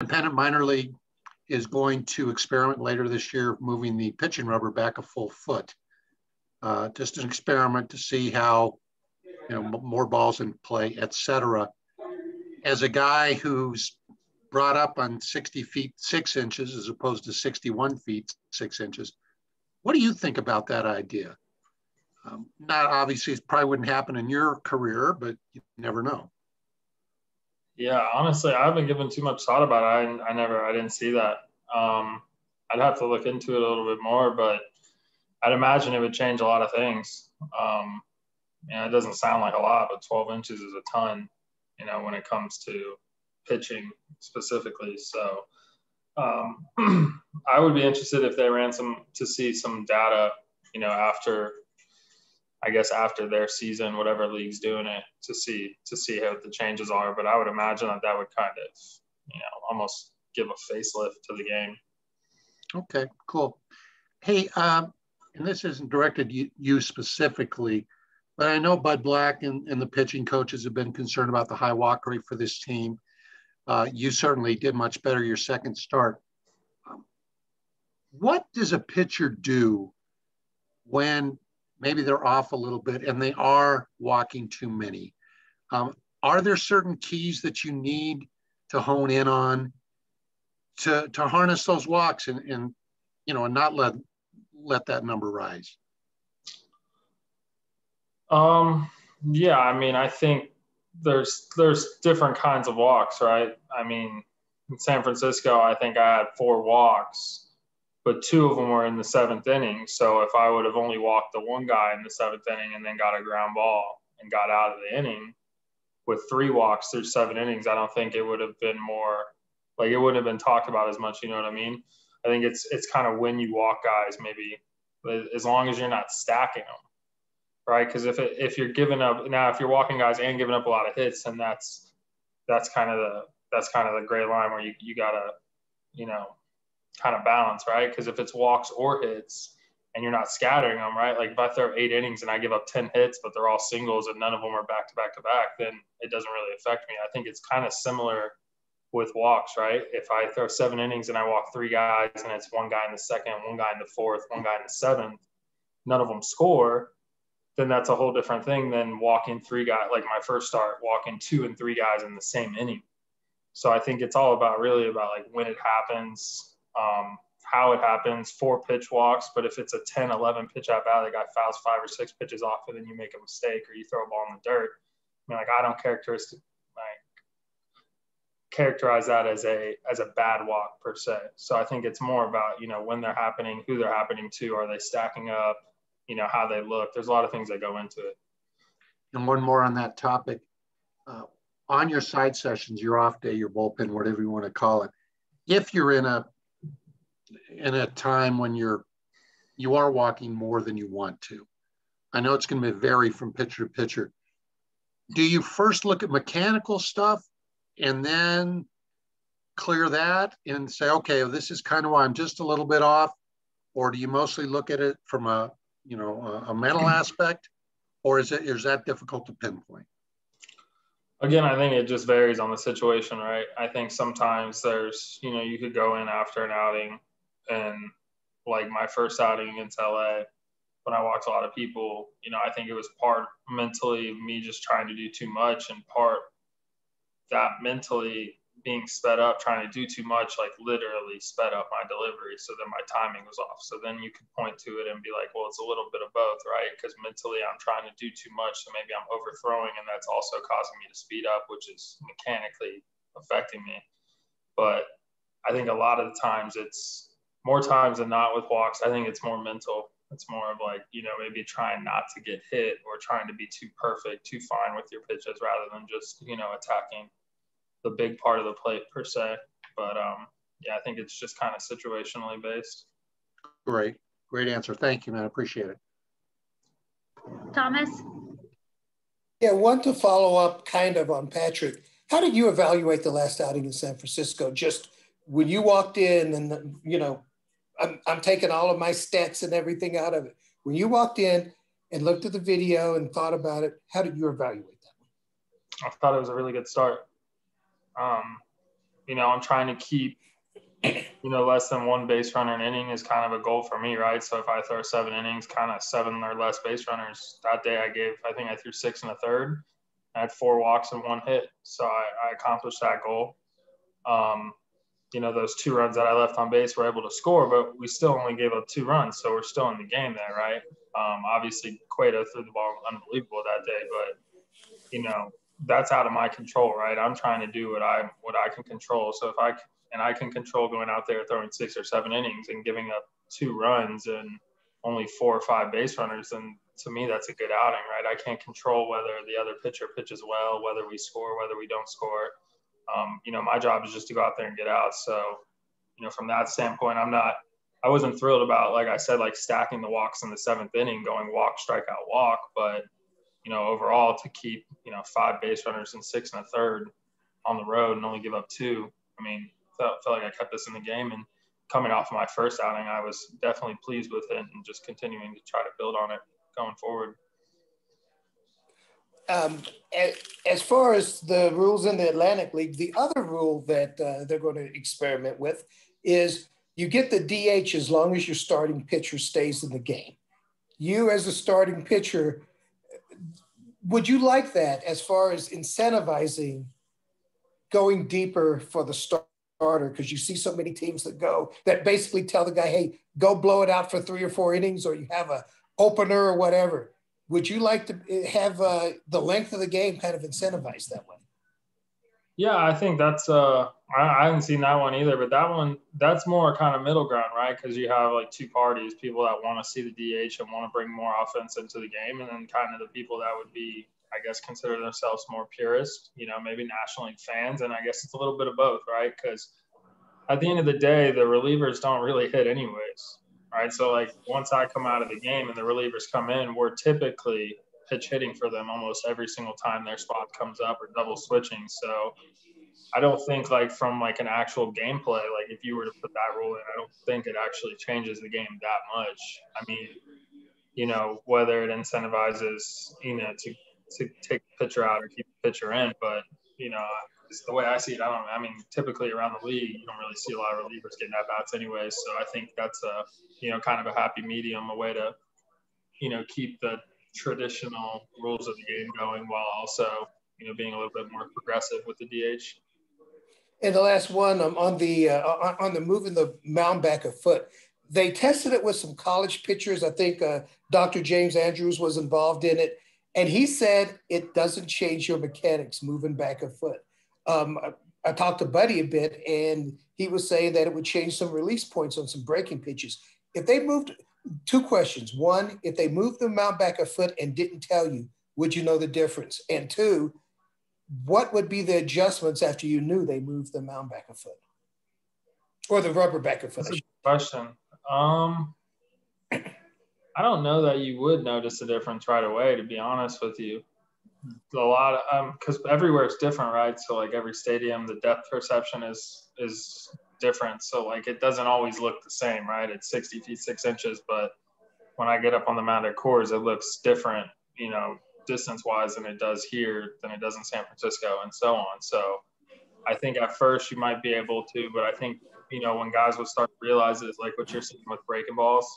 independent minor league is going to experiment later this year, moving the pitching rubber back a full foot. Just an experiment to see how, more balls in play, et cetera. As a guy who's brought up on 60 feet 6 inches as opposed to 61 feet 6 inches, what do you think about that idea? Not obviously, it probably wouldn't happen in your career, but you never know. Yeah, honestly, I haven't given too much thought about it. I didn't see that. I'd have to look into it a little bit more, but I'd imagine it would change a lot of things. It doesn't sound like a lot, but 12 inches is a ton, when it comes to pitching specifically. So I would be interested if they ran to see some data, after their season, whatever league's doing it, to see how the changes are. But I would imagine that would kind of, almost give a facelift to the game. Okay, cool. Hey, and this isn't directed you specifically, but I know Bud Black and the pitching coaches have been concerned about the high walk rate for this team. You certainly did much better your second start. What does a pitcher do when maybe they're off a little bit and they are walking too many? Are there certain keys that you need to hone in on to harness those walks and not let that number rise? Yeah, I think there's different kinds of walks, right? In San Francisco, I think I had 4 walks, but 2 of them were in the 7th inning. So if I would have only walked the one guy in the 7th inning and then got a ground ball and got out of the inning with 3 walks through 7 innings, I don't think it would have been more it wouldn't have been talked about as much. You know what I mean? I think it's kind of when you walk guys, maybe as long as you're not stacking them, right? Because if you're giving up now, if you're walking guys and giving up a lot of hits, then that's kind of the gray line where you gotta kind of balance, right? Because if it's walks or hits and you're not scattering them, right? Like if I throw 8 innings and I give up 10 hits, but they're all singles and none of them are back to back to back, then it doesn't really affect me. I think it's kind of similar with walks, right? If I throw 7 innings and I walk 3 guys and it's one guy in the 2nd, one guy in the 4th, one guy in the 7th, none of them score, then that's a whole different thing than walking 3 guys, like my first start, walking 2 and 3 guys in the same inning. So I think it's all about like when it happens, how it happens, 4 pitch walks. But if it's a 10, 11 pitch at bat, the guy fouls 5 or 6 pitches off and then you make a mistake or you throw a ball in the dirt, I don't characterize that as a bad walk per se. So I think it's more about, when they're happening, who they're happening to, are they stacking up, how they look. There's a lot of things that go into it. And one more on that topic. On your side sessions, your off day, your bullpen, whatever you want to call it, if you're in a time when you are walking more than you want to, I know it's going to vary from pitcher to pitcher. Do you first look at mechanical stuff and then clear that and say, okay, well, this is kind of why I'm just a little bit off? Or do you mostly look at it from a mental aspect, or is that difficult to pinpoint? Again, I think it just varies on the situation, right? I think sometimes there's, you could go in after an outing, and like my first outing against LA, when I walked a lot of people, I think it was part mentally me just trying to do too much, and part that mentally being sped up, trying to do too much, like literally sped up my delivery. So then my timing was off. So then you could point to it and be like, well, it's a little bit of both, right? Because mentally I'm trying to do too much. So maybe I'm overthrowing, and that's also causing me to speed up, which is mechanically affecting me. But I think a lot of the times, it's more times than not with walks, I think it's more mental. It's more of like, maybe trying not to get hit or trying to be too perfect, too fine with your pitches rather than just, attacking the big part of the plate per se. But yeah, I think it's just kind of situationally based. Great answer. Thank you, man. I appreciate it. Thomas? Yeah, want to follow up kind of on Patrick. How did you evaluate the last outing in San Francisco? Just when you walked in and, I'm taking all of my stats and everything out of it. When you walked in and looked at the video and thought about it, how did you evaluate that? I thought it was a really good start. I'm trying to keep, less than one base runner an inning is kind of a goal for me, right? So if I throw 7 innings, kind of 7 or less base runners. That day I think I threw 6 and a third. I had 4 walks and 1 hit. So I accomplished that goal. Those 2 runs that I left on base were able to score, but we still only gave up 2 runs. So we're still in the game there, right? Obviously Cueto threw the ball unbelievable that day, but that's out of my control, right? I'm trying to do what I can control. So if I can control going out there throwing 6 or 7 innings and giving up 2 runs and only 4 or 5 base runners, then to me that's a good outing, right? I can't control whether the other pitcher pitches well, whether we score, whether we don't score. My job is just to go out there and get out. So, from that standpoint, I wasn't thrilled about, like I said, like stacking the walks in the 7th inning, going walk, strikeout, walk, but overall to keep, 5 base runners and 6 and a third on the road and only give up 2. Felt like I kept us in the game, and coming off of my first outing, I was definitely pleased with it and just continuing to try to build on it going forward. As far as the rules in the Atlantic League, the other rule that they're going to experiment with is you get the DH as long as your starting pitcher stays in the game. You as a starting pitcher, would you like that as far as incentivizing going deeper for the starter? Because you see so many teams that basically tell the guy, hey, go blow it out for 3 or 4 innings, or you have a opener or whatever. Would you like to have the length of the game kind of incentivized that way? Yeah, I think that's I haven't seen that one either, but that's more kind of middle ground, right? Because you have like 2 parties, people that want to see the DH and want to bring more offense into the game, and then kind of the people that would be, I guess, consider themselves more purist, maybe National League fans. And I guess it's a little bit of both, right? Because at the end of the day, the relievers don't really hit anyways, right? So like once I come out of the game and the relievers come in, we're typically pitch hitting for them almost every single time their spot comes up or double switching. So I don't think like from like an actual gameplay, like if you were to put that rule in, I don't think it actually changes the game that much. Whether it incentivizes, to take the pitcher out or keep the pitcher in, but, it's the way I see it. Typically around the league, you don't really see a lot of relievers getting at-bats anyway. So I think that's kind of a happy medium, a way to, keep the traditional rules of the game going while also, being a little bit more progressive with the DH. And the last one on the moving the mound back a foot, they tested it with some college pitchers. I think Dr. James Andrews was involved in it. And he said it doesn't change your mechanics moving back a foot. I talked to Buddy a bit, and he was saying that it would change some release points on some breaking pitches. If they moved, 2 questions. 1, if they moved the mound back a foot and didn't tell you, would you know the difference? And 2, what would be the adjustments after you knew they moved the mound back a foot? Or the rubber back a foot? That's a good question. I don't know that you would notice a difference right away, to be honest with you. A lot of because everywhere is different, right? So like every stadium, the depth perception is different. So like it doesn't always look the same, right? It's 60 feet 6 inches, but when I get up on the mound at Coors, it looks different, distance wise than it does here, than it does in San Francisco, and so on. So I think at first you might be able to, but I think when guys would start to realize it, like what you're seeing with breaking balls.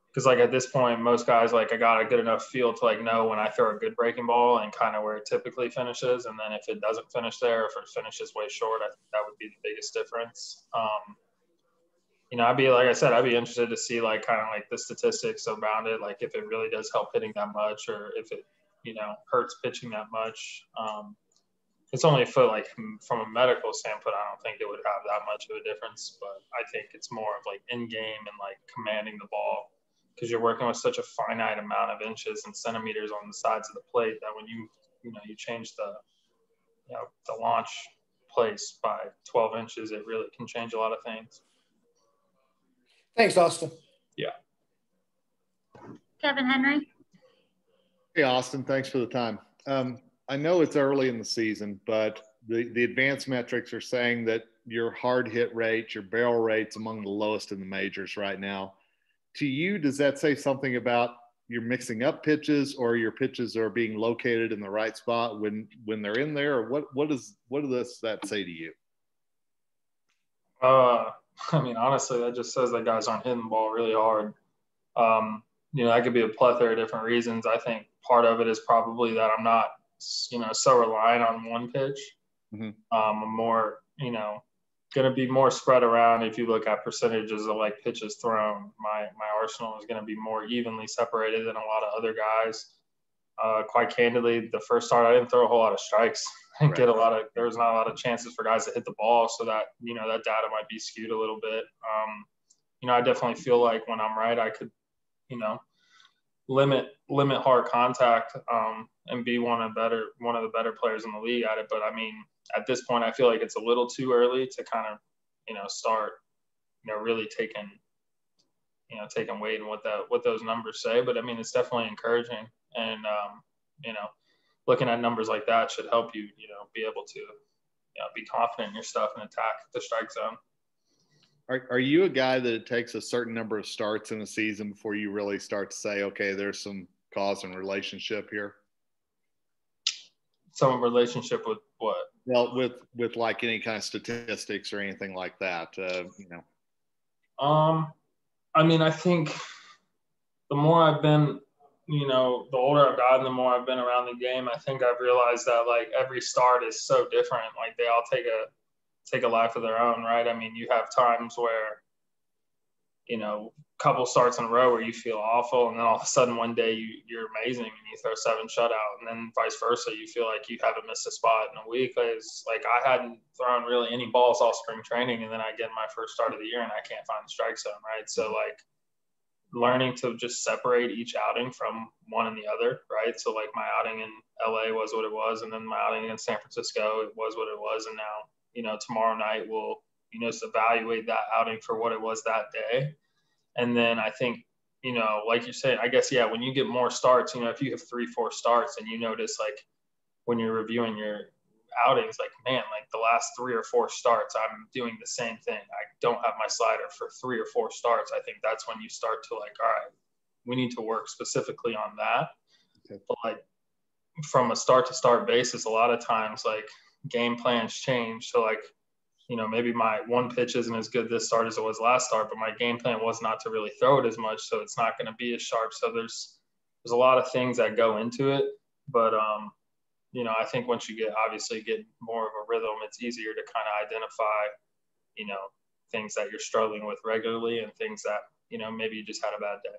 Because like at this point, most guys, like I got a good enough feel to like know when I throw a good breaking ball and kind of where it typically finishes. And then if it doesn't finish there, if it finishes way short, I think that would be the biggest difference. I'd be interested to see like kind of like the statistics around it, like if it really does help hitting that much, or if it, hurts pitching that much. It's only a foot, like from a medical standpoint, I don't think it would have that much of a difference, but I think it's more of like in game and like commanding the ball, because you're working with such a finite amount of inches and centimeters on the sides of the plate that when you change the launch place by 12 inches, it really can change a lot of things. Thanks, Austin. Yeah. Kevin Henry. Hey, Austin, thanks for the time. I know it's early in the season, but the advanced metrics are saying that your hard hit rate, your barrel rate's among the lowest in the majors right now. To you, does that say something about you're mixing up pitches, or your pitches are being located in the right spot when they're in there? Or what does that say to you? I mean, honestly, that just says that guys aren't hitting the ball really hard. That could be a plethora of different reasons. I think part of it is probably that I'm not, so reliant on one pitch. Mm-hmm. I'm more, going to be more spread around. If you look at percentages of like pitches thrown, my arsenal is going to be more evenly separated than a lot of other guys. Quite candidly, the first start, I didn't throw a whole lot of strikes. I didn't get there was not a lot of chances for guys to hit the ball. So that, that data might be skewed a little bit. I definitely feel like when I'm right, I could, limit hard contact and be one of the better players in the league at it. But I mean, at this point, I feel like it's a little too early to kind of, start, really taking weight in what those numbers say. But I mean, it's definitely encouraging. And, looking at numbers like that should help you, be able to, be confident in your stuff and attack the strike zone. Are you a guy that it takes a certain number of starts in a season before you really start to say, okay, there's some cause and relationship here? Some relationship with what? Well, with like any kind of statistics or anything like that, I mean, I think the more I've been, the older I've gotten, the more I've been around the game, I think I've realized that like every start is so different. Like they all take a life of their own, right? I mean, you have times where, couple starts in a row where you feel awful, and then all of a sudden one day you're amazing and you throw 7 shutout, and then vice versa, you feel like you haven't missed a spot in a week. It's like I hadn't thrown really any balls all spring training, and then I get my first start of the year and I can't find the strike zone, right? So like learning to just separate each outing from one and the other, right? So like my outing in LA was what it was, and then my outing in San Francisco, it was what it was, and now, tomorrow night we'll, just evaluate that outing for what it was that day. And then I think, like you're saying, I guess, yeah, when you get more starts, if you have 3-4 starts and you notice like when you're reviewing your outings, like, man, like the last 3 or 4 starts, I'm doing the same thing. I don't have my slider for 3 or 4 starts. I think that's when you start to like, all right, we need to work specifically on that. Okay. But like from a start to start basis, a lot of times like game plans change. So like, maybe my one pitch isn't as good this start as it was last start, but my game plan was not to really throw it as much. So it's not going to be as sharp. So there's a lot of things that go into it. But, I think once you get more of a rhythm, it's easier to kind of identify, things that you're struggling with regularly and things that, maybe you just had a bad day.